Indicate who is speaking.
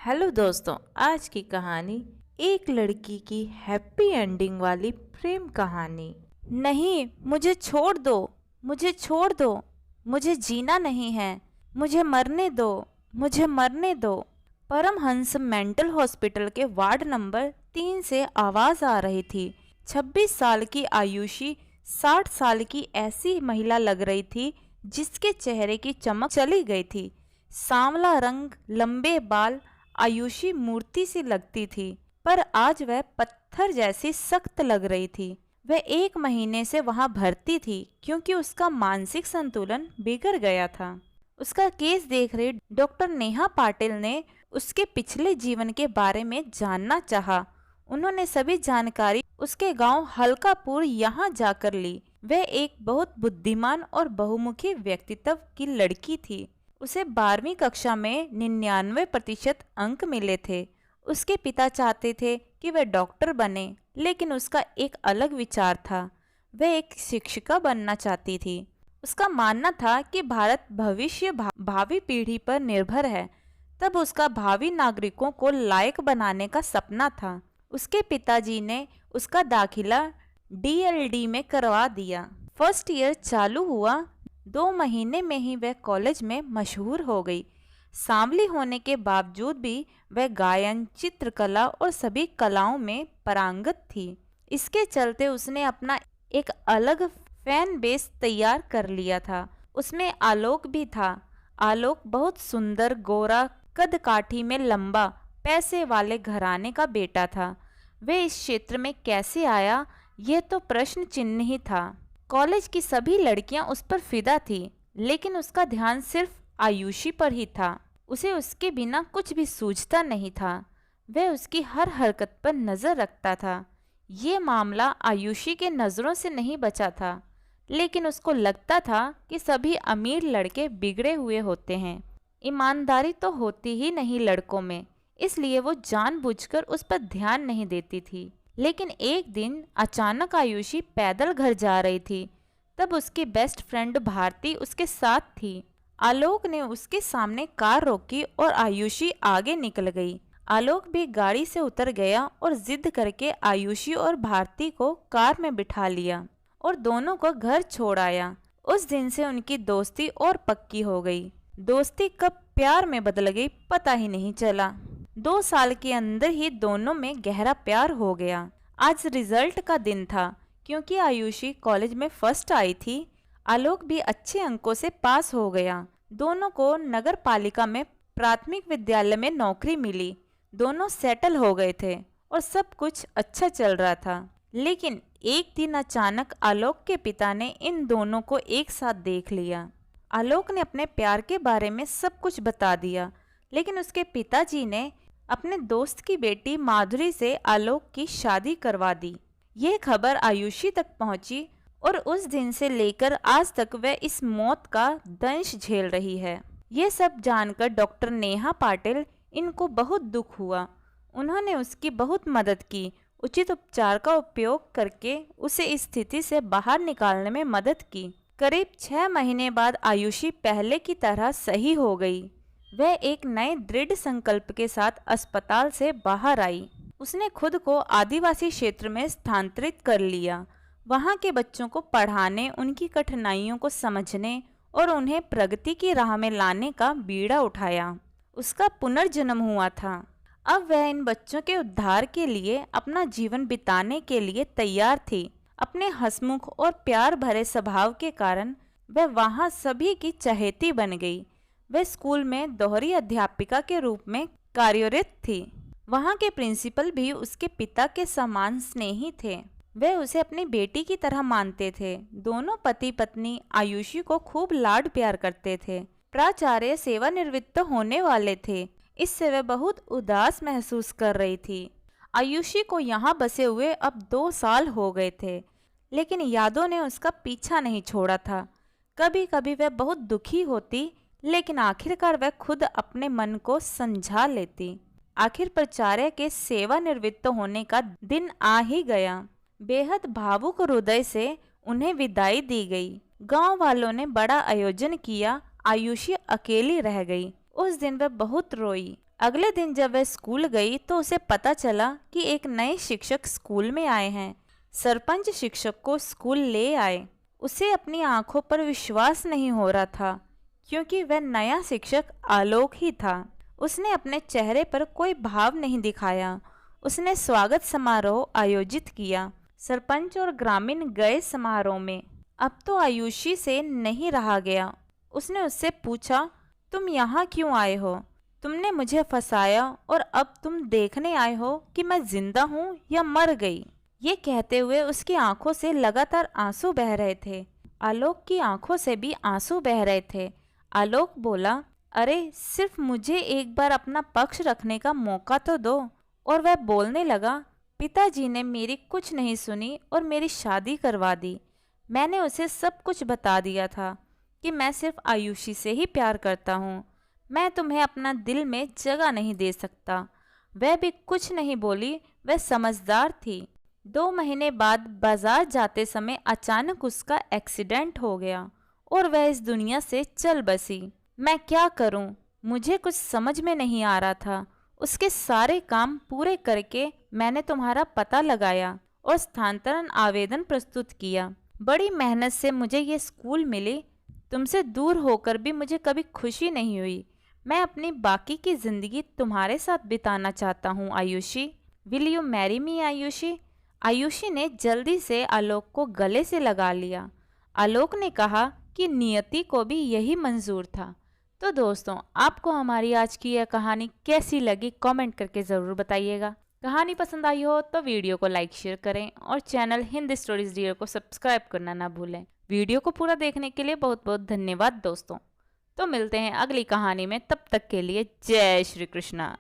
Speaker 1: Hello दोस्तों, आज की कहानी एक लड़की की हैप्पी एंडिंग वाली प्रेम कहानी। नहीं, मुझे छोड़ दो, मुझे छोड़ दो, मुझे जीना नहीं है, मुझे मरने दो, मुझे मरने दो। परमहंस मेंटल हॉस्पिटल के वार्ड नंबर 3 से आवाज आ रही थी। 26 साल की आयुषी 60 साल की ऐसी महिला लग रही थी जिसके चेहरे की चमक चली गई थी। सांवला रंग, लंबे बाल, आयुषी मूर्ति सी लगती थी, पर आज वह पत्थर जैसी सख्त लग रही थी। वह 1 महीने से वहां भर्ती थी क्योंकि उसका मानसिक संतुलन बिगड़ गया था। उसका केस देख रहे डॉक्टर नेहा पाटिल ने उसके पिछले जीवन के बारे में जानना चाहा। उन्होंने सभी जानकारी उसके गांव हल्कापुर यहाँ जाकर ली। वह एक बहुत बुद्धिमान और बहुमुखी व्यक्तित्व की लड़की थी। उसे 12वीं कक्षा में 99% अंक मिले थे। उसके पिता चाहते थे कि वह डॉक्टर बने, लेकिन उसका एक अलग विचार था। वह एक शिक्षिका बनना चाहती थी। उसका मानना था कि भारत भविष्य भावी पीढ़ी पर निर्भर है। तब उसका भावी नागरिकों को लायक बनाने का सपना था। उसके पिताजी ने उसका दाखिला डीएलडी में करवा दिया। फर्स्ट ईयर चालू हुआ। 2 महीने में ही वह कॉलेज में मशहूर हो गई। सांवली होने के बावजूद भी वह गायन, चित्रकला और सभी कलाओं में पारंगत थी। इसके चलते उसने अपना एक अलग फैन बेस तैयार कर लिया था। उसमें आलोक भी था। आलोक बहुत सुंदर, गोरा, कद काठी में लंबा, पैसे वाले घराने का बेटा था। वह इस क्षेत्र में कैसे आया, यह तो प्रश्न चिन्ह ही था। कॉलेज की सभी लड़कियां उस पर फिदा थी, लेकिन उसका ध्यान सिर्फ आयुषी पर ही था। उसे उसके बिना कुछ भी सूझता नहीं था। वह उसकी हर हरकत पर नजर रखता था। ये मामला आयुषी के नजरों से नहीं बचा था, लेकिन उसको लगता था कि सभी अमीर लड़के बिगड़े हुए होते हैं। ईमानदारी तो होती ही नहीं लड़कों में, इसलिए वो जानबूझकर उस पर ध्यान नहीं देती थी। लेकिन एक दिन अचानक आयुषी पैदल घर जा रही थी। तब उसकी बेस्ट फ्रेंड भारती उसके साथ थी। आलोक ने उसके सामने कार रोकी और आयुषी आगे निकल गई। आलोक भी गाड़ी से उतर गया और जिद करके आयुषी और भारती को कार में बिठा लिया और दोनों को घर छोड़ आया। उस दिन से उनकी दोस्ती और पक्की हो गई। दोस्ती कब प्यार में बदल गई पता ही नहीं चला। 2 साल के अंदर ही दोनों में गहरा प्यार हो गया। आज रिजल्ट का दिन था। क्योंकि आयुषी कॉलेज में फर्स्ट आई थी, आलोक भी अच्छे अंकों से पास हो गया। दोनों को नगर पालिका में प्राथमिक विद्यालय में नौकरी मिली। दोनों सेटल हो गए थे और सब कुछ अच्छा चल रहा था। लेकिन एक दिन अचानक आलोक के पिता ने इन दोनों को एक साथ देख लिया। आलोक ने अपने प्यार के बारे में सब कुछ बता दिया, लेकिन उसके पिताजी ने अपने दोस्त की बेटी माधुरी से आलोक की शादी करवा दी। यह खबर आयुषी तक पहुंची और उस दिन से लेकर आज तक वह इस मौत का दंश झेल रही है। ये सब जानकर डॉक्टर नेहा पाटिल इनको बहुत दुख हुआ। उन्होंने उसकी बहुत मदद की। उचित उपचार का उपयोग करके उसे इस स्थिति से बाहर निकालने में मदद की। करीब 6 महीने बाद आयुषी पहले की तरह सही हो गई। वह एक नए दृढ़ संकल्प के साथ अस्पताल से बाहर आई। उसने खुद को आदिवासी क्षेत्र में स्थानांतरित कर लिया। वहां के बच्चों को पढ़ाने, उनकी कठिनाइयों को समझने और उन्हें प्रगति की राह में लाने का बीड़ा उठाया। उसका पुनर्जन्म हुआ था। अब वह इन बच्चों के उद्धार के लिए अपना जीवन बिताने के लिए तैयार थी। अपने हंसमुख और प्यार भरे स्वभाव के कारण वह वहां सभी की चहेती बन गई। वह स्कूल में दोहरी अध्यापिका के रूप में कार्यरत थी। वहां के प्रिंसिपल भी उसके पिता के समान स्नेही थे। वे उसे अपनी बेटी की तरह मानते थे। दोनों पति पत्नी आयुषी को खूब लाड प्यार करते थे। प्राचार्य सेवानिवृत्त होने वाले थे, इससे वह बहुत उदास महसूस कर रही थी। आयुषी को यहाँ बसे हुए अब 2 साल हो गए थे, लेकिन यादों ने उसका पीछा नहीं छोड़ा था। कभी कभी वह बहुत दुखी होती, लेकिन आखिरकार वह खुद अपने मन को समझा लेती। आखिर प्राचार्य के सेवानिवृत्त होने का दिन आ ही गया। बेहद भावुक हृदय से उन्हें विदाई दी गई। गांव वालों ने बड़ा आयोजन किया। आयुषी अकेली रह गई। उस दिन वह बहुत रोई। अगले दिन जब वह स्कूल गई तो उसे पता चला कि एक नए शिक्षक स्कूल में आए हैं। सरपंच शिक्षक को स्कूल ले आए। उसे अपनी आंखों पर विश्वास नहीं हो रहा था, क्योंकि वह नया शिक्षक आलोक ही था। उसने अपने चेहरे पर कोई भाव नहीं दिखाया। उसने स्वागत समारोह आयोजित किया। सरपंच और ग्रामीण गए समारोह में। अब तो आयुषी से नहीं रहा गया। उसने उससे पूछा, तुम यहाँ क्यों आए हो? तुमने मुझे फंसाया और अब तुम देखने आए हो कि मैं जिंदा हूँ या मर गई। ये कहते हुए उसकी आंखों से लगातार आंसू बह रहे थे। आलोक की आंखों से भी आंसू बह रहे थे। आलोक बोला, अरे सिर्फ मुझे एक बार अपना पक्ष रखने का मौका तो दो। और वह बोलने लगा, पिताजी ने मेरी कुछ नहीं सुनी और मेरी शादी करवा दी। मैंने उसे सब कुछ बता दिया था कि मैं सिर्फ आयुषी से ही प्यार करता हूँ। मैं तुम्हें अपना दिल में जगह नहीं दे सकता। वह भी कुछ नहीं बोली। वह समझदार थी। 2 महीने बाद बाजार जाते समय अचानक उसका एक्सीडेंट हो गया और वह इस दुनिया से चल बसी। मैं क्या करूं? मुझे कुछ समझ में नहीं आ रहा था। उसके सारे काम पूरे करके मैंने तुम्हारा पता लगाया और स्थानांतरण आवेदन प्रस्तुत किया। बड़ी मेहनत से मुझे ये स्कूल मिली। तुमसे दूर होकर भी मुझे कभी खुशी नहीं हुई। मैं अपनी बाकी की जिंदगी तुम्हारे साथ बिताना चाहता हूँ Ayushi. Will you marry me Ayushi? Ayushi ने जल्दी से आलोक को गले से लगा लिया। आलोक ने कहा कि नियति को भी यही मंजूर था। तो दोस्तों, आपको हमारी आज की यह कहानी कैसी लगी कमेंट करके ज़रूर बताइएगा। कहानी पसंद आई हो तो वीडियो को लाइक शेयर करें और चैनल हिंदी स्टोरीज डियर को सब्सक्राइब करना ना भूलें। वीडियो को पूरा देखने के लिए बहुत बहुत धन्यवाद दोस्तों। तो मिलते हैं अगली कहानी में, तब तक के लिए जय श्री कृष्णा।